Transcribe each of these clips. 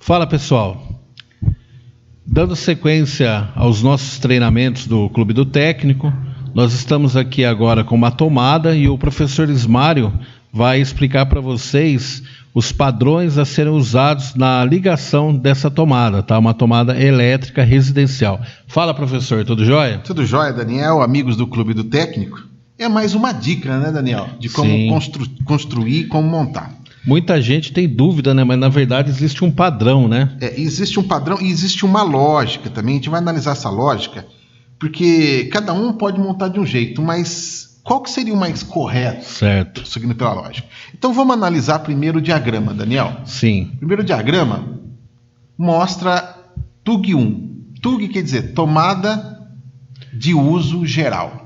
Fala pessoal, dando sequência aos nossos treinamentos do Clube do Técnico, nós estamos aqui agora com uma tomada e o professor Ismário vai explicar para vocês os padrões a serem usados na ligação dessa tomada, tá? Uma tomada elétrica residencial. Fala professor, tudo jóia? Tudo jóia, Daniel, amigos do Clube do Técnico. É mais uma dica, né, Daniel? De como construir e como montar. Muita gente tem dúvida, né? Mas na verdade existe um padrão, né? Existe um padrão e existe uma lógica também. A gente vai analisar essa lógica, porque cada um pode montar de um jeito, mas qual que seria o mais correto? Certo. Seguindo pela lógica. Então vamos analisar primeiro o diagrama, Daniel. Sim. Primeiro o diagrama mostra TUG 1. TUG quer dizer tomada de uso geral.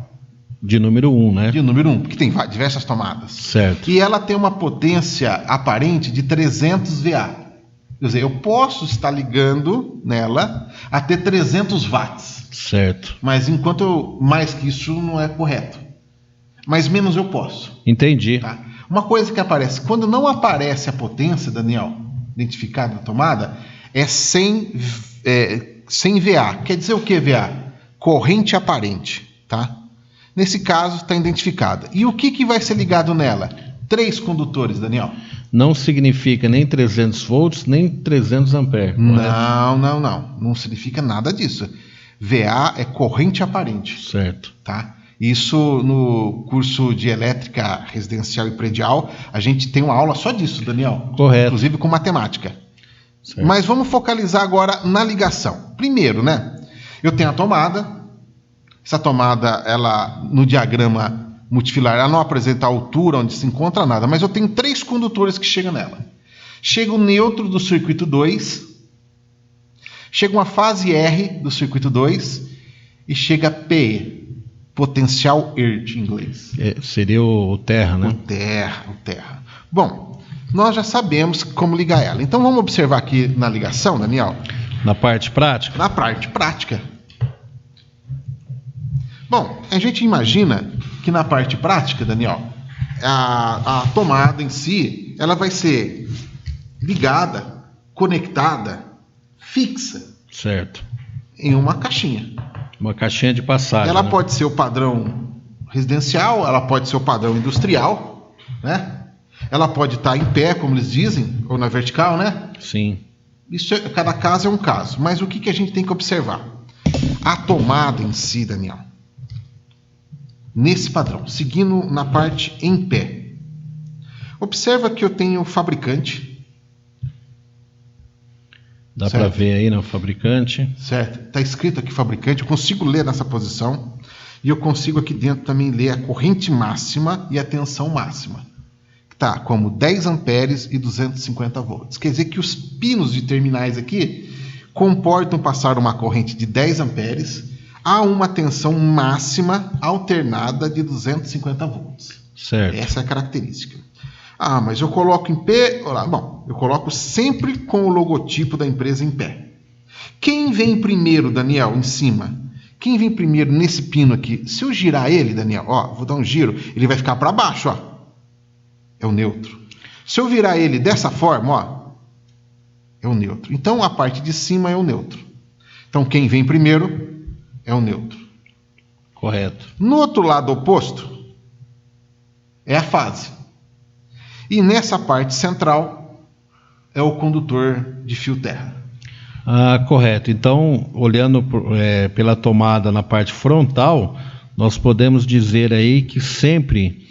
De número 1, né? De número 1, porque tem diversas tomadas. Certo. E ela tem uma potência aparente de 300 VA. Quer dizer, eu posso estar ligando nela até 300 watts. Certo. Mas mais que isso não é correto. Mas menos eu posso. Entendi. Tá? Uma coisa que aparece, quando não aparece a potência, Daniel, identificada na tomada, é 100 VA. Quer dizer o que, VA? Corrente aparente, tá? Nesse caso, está identificada. E o que vai ser ligado nela? 3 condutores, Daniel. Não significa nem 300 volts, nem 300 amperes. Não. Não significa nada disso. VA é corrente aparente. Certo. Tá? Isso no curso de elétrica residencial e predial, a gente tem uma aula só disso, Daniel. Correto. Inclusive com matemática. Certo. Mas vamos focalizar agora na ligação. Primeiro, né? Eu tenho a tomada. Essa tomada, ela no diagrama multifilar, ela não apresenta a altura onde se encontra nada, mas eu tenho 3 condutores que chegam nela. Chega o neutro do circuito 2, chega uma fase R do circuito 2 e chega PE, potencial ERT em inglês. Seria o terra, né? O terra. Bom, nós já sabemos como ligar ela. Então vamos observar aqui na ligação, Daniel. Na parte prática? Na parte prática. Bom, a gente imagina que na parte prática, Daniel, a tomada em si, ela vai ser ligada, conectada, fixa. Certo. Em uma caixinha. Uma caixinha de passagem. Ela né? pode ser o padrão residencial, ela pode ser o padrão industrial, né? Ela pode estar em pé, como eles dizem, ou na vertical, né? Sim. Isso, cada caso é um caso. Mas o que a gente tem que observar? A tomada em si, Daniel. Nesse padrão, seguindo na parte em pé. Observa que eu tenho o fabricante. Dá para ver aí no fabricante. Certo. Está escrito aqui fabricante. Eu consigo ler nessa posição. E eu consigo aqui dentro também ler a corrente máxima e a tensão máxima. Tá, como 10 amperes e 250 volts. Quer dizer que os pinos de terminais aqui comportam passar uma corrente de 10 amperes a uma tensão máxima alternada de 250 volts. Certo. Essa é a característica. Ah, mas eu coloco em pé... Bom, eu coloco sempre com o logotipo da empresa em pé. Quem vem primeiro, Daniel, em cima? Quem vem primeiro nesse pino aqui? Se eu girar ele, Daniel, vou dar um giro, ele vai ficar para baixo, É o neutro. Se eu virar ele dessa forma, é o neutro. Então, a parte de cima é o neutro. Então, quem vem primeiro é o neutro. Correto. No outro lado oposto é a fase. E nessa parte central é o condutor de fio terra. Correto. Então, olhando pela tomada na parte frontal, nós podemos dizer aí que sempre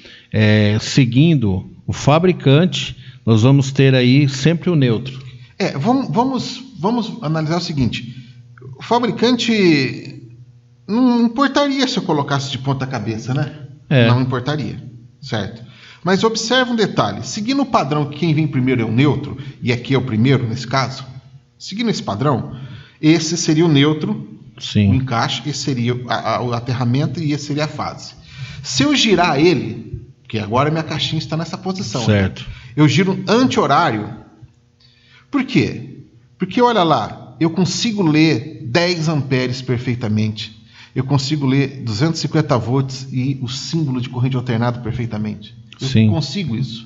seguindo o fabricante, nós vamos ter aí sempre o neutro. Vamos analisar o seguinte. O fabricante não importaria se eu colocasse de ponta cabeça, né? Não importaria, certo? Mas observe um detalhe. Seguindo o padrão que quem vem primeiro é o neutro, e aqui é o primeiro nesse caso, seguindo esse padrão, esse seria o neutro, sim, o encaixe, esse seria o aterramento e esse seria a fase. Se eu girar ele, que agora minha caixinha está nessa posição, certo, né? Eu giro anti-horário. Por quê? Porque olha lá, eu consigo ler 10 amperes perfeitamente. Eu consigo ler 250 volts e o símbolo de corrente alternada perfeitamente. Eu consigo isso.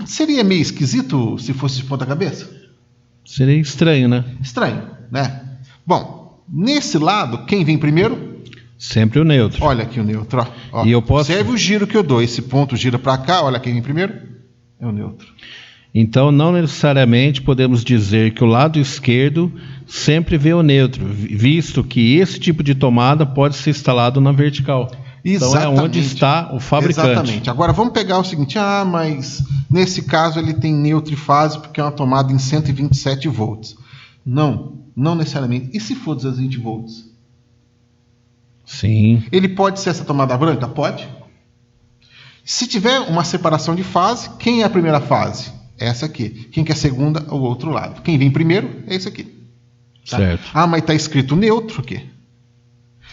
Seria meio esquisito se fosse de ponta cabeça? Seria estranho, né? Estranho, né? Bom, nesse lado, quem vem primeiro? Sempre o neutro. Olha aqui o neutro, ó. E eu posso... Observe o giro que eu dou. Esse ponto gira para cá, olha quem vem primeiro. É o neutro. Então, não necessariamente podemos dizer que o lado esquerdo sempre vê o neutro, visto que esse tipo de tomada pode ser instalado na vertical. Exatamente. Então, é onde está o fabricante. Exatamente. Agora, vamos pegar o seguinte. Mas nesse caso ele tem neutro e fase porque é uma tomada em 127 volts. Não necessariamente. E se for 220 volts? Sim. Ele pode ser essa tomada branca? Pode. Se tiver uma separação de fase, quem é a primeira fase? Essa aqui. Quem que é a segunda? O outro lado. Quem vem primeiro é esse aqui. Tá? Certo. Mas está escrito neutro aqui.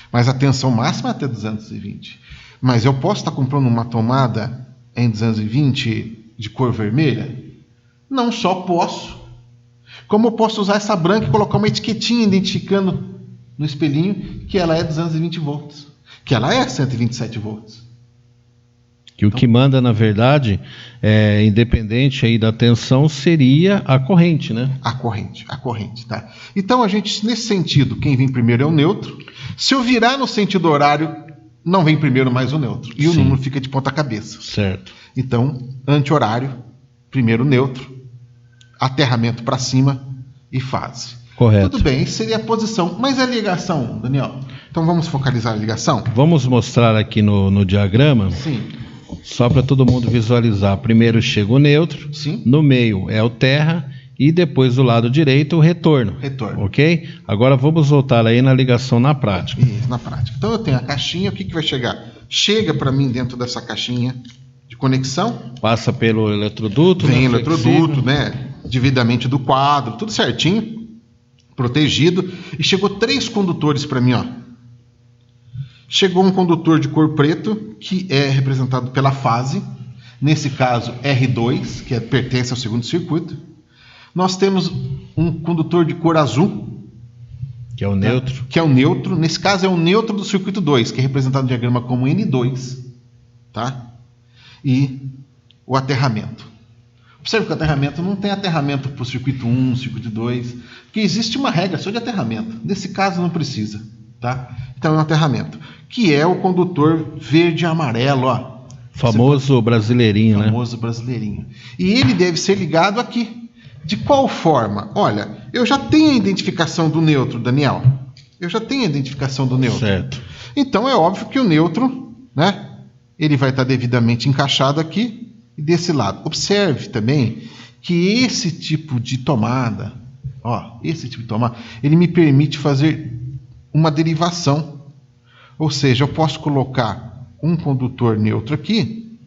Mas a tensão máxima é até 220. Mas eu posso estar comprando uma tomada em 220 de cor vermelha? Não só posso, como eu posso usar essa branca e colocar uma etiquetinha identificando no espelhinho que ela é 220 volts. Que ela é 127 volts. Que o que manda, na verdade, independente aí da tensão, seria a corrente, né? A corrente, tá? Então, a gente, nesse sentido, quem vem primeiro é o neutro. Se eu virar no sentido horário, não vem primeiro mais o neutro. E o número fica de ponta cabeça. Certo. Então, anti-horário, primeiro neutro, aterramento para cima e fase. Correto. Tudo bem, isso seria a posição. Mas a ligação, Daniel? Então, vamos focalizar a ligação? Vamos mostrar aqui no diagrama. Sim. Só para todo mundo visualizar. Primeiro chega o neutro, Sim. No meio é o terra e depois do lado direito o retorno. Ok? Agora vamos voltar aí na ligação na prática. Isso, na prática. Então eu tenho a caixinha, o que vai chegar? Chega para mim dentro dessa caixinha de conexão. Passa pelo eletroduto. Vem eletroduto, né? Devidamente do quadro, tudo certinho, protegido. E chegou 3 condutores para mim, ó. Chegou um condutor de cor preto, que é representado pela fase, nesse caso R2, que pertence ao segundo circuito. Nós temos um condutor de cor azul, que é o neutro. Tá? Que é o neutro, nesse caso é o neutro do circuito 2, que é representado no diagrama como N2, tá? E o aterramento. Observe que o aterramento não tem aterramento para o circuito 1, circuito 2, porque existe uma regra só de aterramento. Nesse caso não precisa, tá? Então é um aterramento, que é o condutor verde e amarelo, ó. Famoso brasileirinho, né? Famoso brasileirinho. E ele deve ser ligado aqui. De qual forma? Olha, eu já tenho a identificação do neutro, Daniel. Eu já tenho a identificação do neutro. Certo. Então é óbvio que o neutro, né? Ele vai estar devidamente encaixado aqui e desse lado. Observe também que esse tipo de tomada, ele me permite fazer uma derivação. Ou seja, eu posso colocar um condutor neutro aqui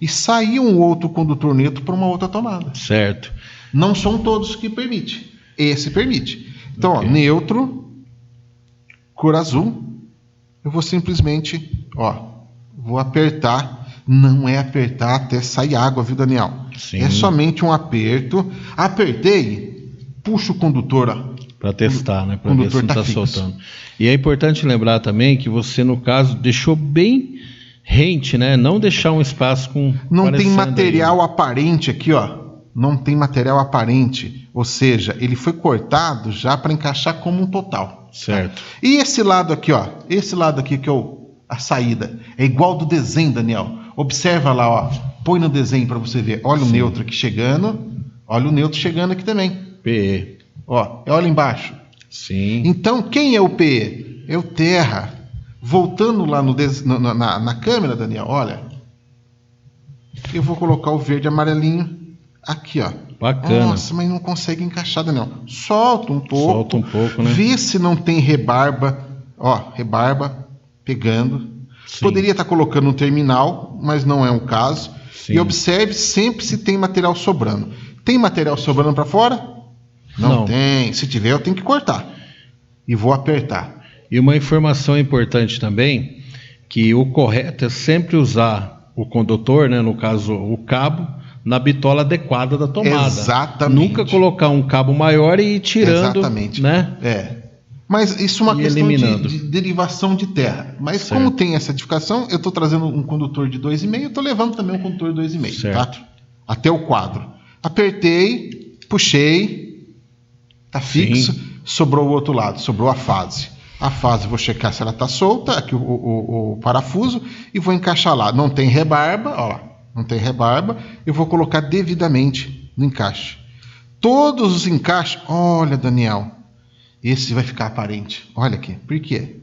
e sair um outro condutor neutro para uma outra tomada. Certo. Não são todos que permite. Esse permite. Então, Okay. Neutro, cor azul, eu vou simplesmente, vou apertar. Não é apertar até sair água, viu, Daniel? Sim. É somente um aperto. Apertei, puxo o condutor, para testar, né? Para ver se não está soltando. E é importante lembrar também que você, no caso, deixou bem rente, né? Não deixar um espaço com... Não tem material aparente aqui, ó. Não tem material aparente. Ou seja, ele foi cortado já para encaixar como um total. Certo. Tá? E esse lado aqui, ó. Esse lado aqui que é a saída. É igual do desenho, Daniel. Observa lá, ó. Põe no desenho para você ver. Olha o neutro aqui chegando. Olha o neutro chegando aqui também. PE. Olha embaixo. Sim. Então, quem é o PE? É o terra. Voltando lá na câmera, Daniel, olha. Eu vou colocar o verde e amarelinho aqui, ó. Bacana. Nossa, mas não consegue encaixar, Daniel. Solta um pouco. Solta um pouco, né? Vê se não tem rebarba. Rebarba pegando. Sim. Poderia estar colocando um terminal, mas não é o caso. Sim. E observe sempre se tem material sobrando. Tem material sobrando para fora? Não tem. Se tiver, eu tenho que cortar. E vou apertar. E uma informação importante também, que o correto é sempre usar o condutor, né, no caso o cabo, na bitola adequada da tomada. Exatamente. Nunca colocar um cabo maior e ir tirando. Exatamente. Né? Mas isso é uma questão de derivação de terra. Mas certo. Como tem essa edificação, eu estou trazendo um condutor de 2,5, eu estou levando também um condutor de 2,5. Certo. Tá? Até o quadro. Apertei, puxei, Tá fixo, Sim. sobrou o outro lado, sobrou a fase. A fase eu vou checar se ela tá solta, aqui o parafuso, e vou encaixar lá. Não tem rebarba, ó lá, não tem rebarba, eu vou colocar devidamente no encaixe. Todos os encaixes, olha, Daniel, esse vai ficar aparente. Olha aqui, por quê?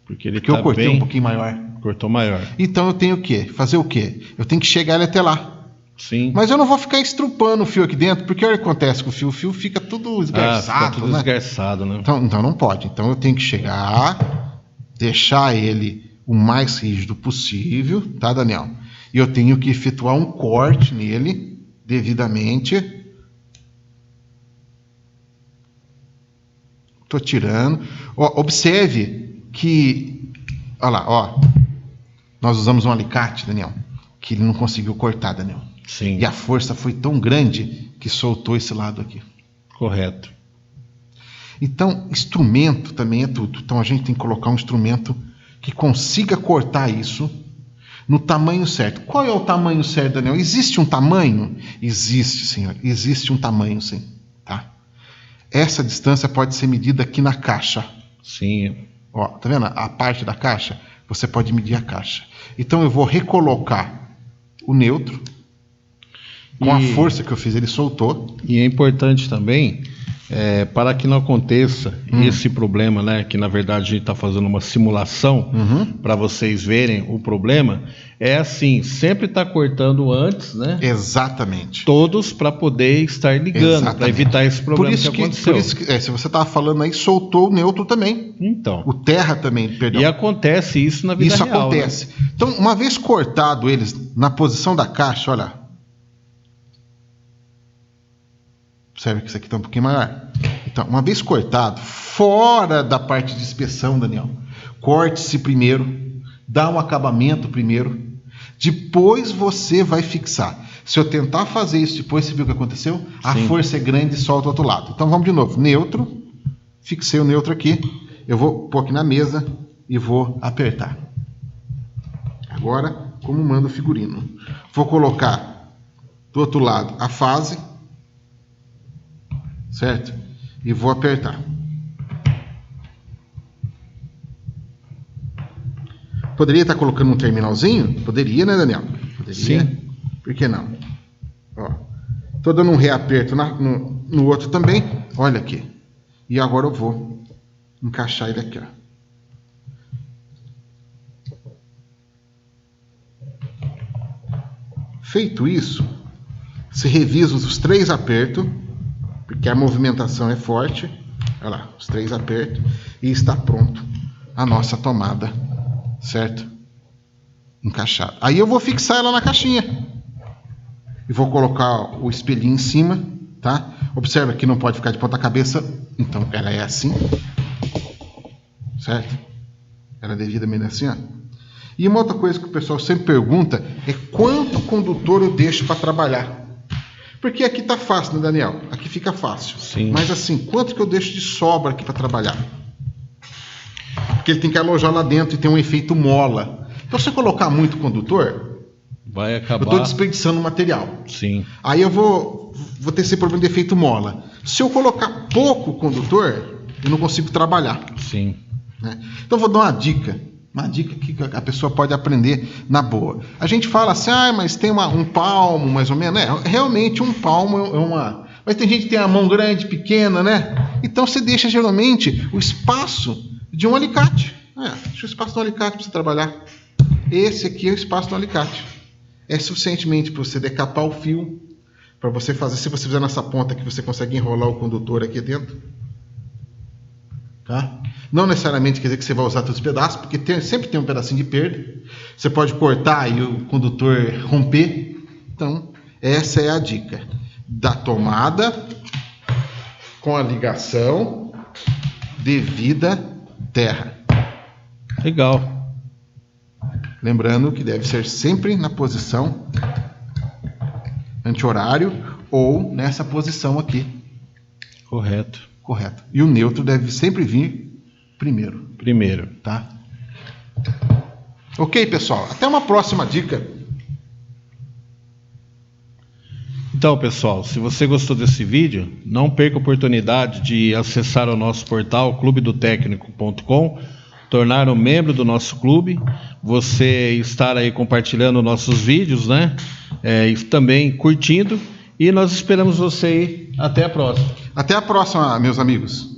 Porque ele Porque eu tá cortei bem... um pouquinho maior. Cortou maior. Então eu tenho o quê? Fazer o quê? Eu tenho que chegar ele até lá. Sim. Mas eu não vou ficar estrupando o fio aqui dentro, porque olha o que acontece com o fio. O fio fica tudo esgarçado, fica tudo né? esgarçado, né? Então não pode. Então eu tenho que chegar, deixar ele o mais rígido possível, tá, Daniel? E eu tenho que efetuar um corte nele, devidamente. Tô tirando. Ó, observe que... Olha lá, ó. Nós usamos um alicate, Daniel, que ele não conseguiu cortar, Daniel. Sim. E a força foi tão grande que soltou esse lado aqui. Correto. Então, instrumento também é tudo. Então, a gente tem que colocar um instrumento que consiga cortar isso no tamanho certo. Qual é o tamanho certo, Daniel? Existe um tamanho? Existe, senhor. Existe um tamanho, sim. Tá? Essa distância pode ser medida aqui na caixa. Sim. Ó, tá vendo? A parte da caixa, você pode medir a caixa. Então, eu vou recolocar o neutro. Com a força que eu fiz, ele soltou. E é importante também, para que não aconteça esse problema, né? Que na verdade a gente está fazendo uma simulação para vocês verem o problema. É assim, sempre está cortando antes, né? Exatamente. Todos para poder estar ligando, para evitar esse problema que aconteceu. Por isso que, se você estava falando aí, soltou o neutro também. Então. O terra também, perdão. E acontece isso na vida real. Isso acontece. Né? Então, uma vez cortado eles na posição da caixa, olha. Observe que isso aqui está um pouquinho maior. Então, uma vez cortado, fora da parte de inspeção, Daniel, corte-se primeiro, dá um acabamento primeiro, depois você vai fixar. Se eu tentar fazer isso depois, você viu o que aconteceu? Sim. A força é grande e solta o outro lado. Então, vamos de novo. Neutro, fixei o neutro aqui, eu vou pôr aqui na mesa e vou apertar. Agora, como manda o figurino. Vou colocar do outro lado a fase, certo? E vou apertar. Poderia estar colocando um terminalzinho? Poderia, né, Daniel? Poderia. Sim. Por que não? Ó, tô dando um reaperto no outro também. Olha aqui. E agora eu vou encaixar ele aqui, ó. Feito isso, se revisa os 3 apertos, porque a movimentação é forte. Olha lá, os 3 apertos. E está pronto a nossa tomada, certo? Encaixada. Aí eu vou fixar ela na caixinha. E vou colocar o espelhinho em cima, tá? Observa que não pode ficar de ponta cabeça. Então ela é assim. Certo? Ela é devidamente assim, ó. E uma outra coisa que o pessoal sempre pergunta é quanto condutor eu deixo para trabalhar. Porque aqui tá fácil, né, Daniel? Aqui fica fácil. Sim. Mas assim, quanto que eu deixo de sobra aqui para trabalhar? Porque ele tem que alojar lá dentro e tem um efeito mola. Então, se eu colocar muito condutor, vai acabar... eu estou desperdiçando material. Sim. Aí eu vou ter esse problema de efeito mola. Se eu colocar pouco condutor, eu não consigo trabalhar. Sim. Né? Então, eu vou dar uma dica. Uma dica que a pessoa pode aprender na boa. A gente fala assim, mas tem um palmo, mais ou menos. Realmente um palmo é uma... Mas tem gente que tem a mão grande, pequena, né? Então você deixa geralmente o espaço de um alicate. Deixa o espaço do alicate para você trabalhar. Esse aqui é o espaço do alicate. É suficientemente para você decapar o fio, para você fazer, se você fizer nessa ponta aqui, você consegue enrolar o condutor aqui dentro. Tá? Não necessariamente quer dizer que você vai usar todos os pedaços, porque sempre tem um pedacinho de perda. Você pode cortar e o condutor romper. Então, essa é a dica da tomada com a ligação devida terra. Legal. Lembrando que deve ser sempre na posição anti-horário ou nessa posição aqui. Correto. Correto. E o neutro deve sempre vir primeiro. Tá? Ok, pessoal. Até uma próxima dica. Então, pessoal, se você gostou desse vídeo, não perca a oportunidade de acessar o nosso portal clubedotecnico.com, tornar um membro do nosso clube, você estar aí compartilhando nossos vídeos, né? E também curtindo, e nós esperamos você aí. Até a próxima. Até a próxima, meus amigos.